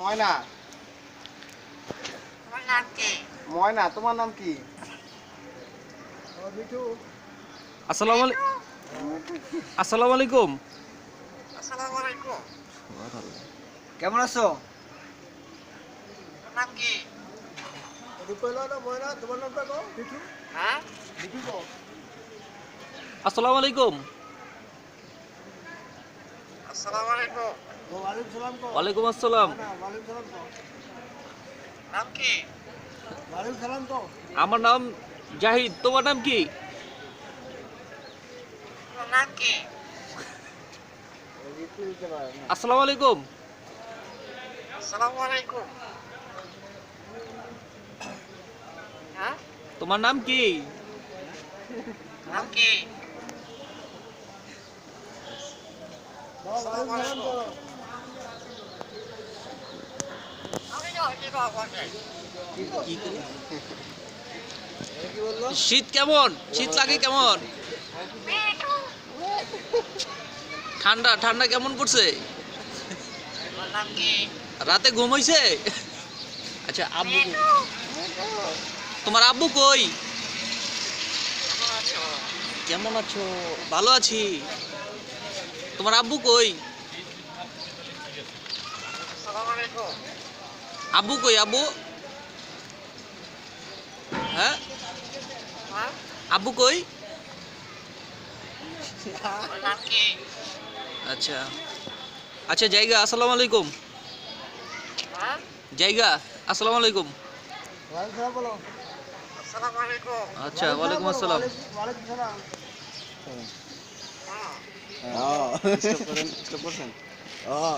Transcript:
ময়না। তোমার নাম কি? ময়না, তোমার নাম কি? মিঠু। আসসালামু আলাইকুম। আসসালামু আলাইকুম। কেমন আছো? তোমার নাম কি? ময়না, তোমার নামটা কও। মিঠু। হ্যাঁ? মিঠু কও। আসসালামু আলাইকুম। আসসালামু আলাইকুম। ওয়ালাইকুম সালাম কও। ওয়ালাইকুম আসসালাম। না, ওয়ালাইকুম সালাম কও। নাম কি? ওয়ালাইকুম সালাম কও। আমার নাম জাহিদ, তোমার নাম কি? তোমার নাম কি? আসসালামু আলাইকুম। আসসালামু আলাইকুম। হ্যাঁ? তোমার নাম কি? নাম কি? ওয়ালাইকুম সালাম কও। আমি না কি বাবা নেই। কি বললো? শীত কেমন? শীত লাগে কেমন? ঠান্ডা ঠান্ডা কেমন পড়ছে? তোমার নাম কি? রাতে ঘুম হইছে? আচ্ছা, আব্বু তোমার আব্বু কই? কেমন আছো? কেমন আছো? ভালো আছি। তোমার আব্বু কই? আসসালামু আলাইকুম। আব্বু কই? আব্বু? হ্যাঁ, হ্যাঁ? আব্বু কই? তোমার নাম কি? আচ্ছা আচ্ছা, জায়গা। আসসালামু আলাইকুম। হ্যাঁ? জায়গা। আসসালামু আলাইকুম। ওয়ালাইকুম সালাম বলো। আসসালামু আলাইকুম। আচ্ছা, ওয়ালাইকুম আসসালাম। ওয়ালাইকুম সালাম। হ্যাঁ। হ্যাঁ। স্টপ করেন, স্টপ করছেন।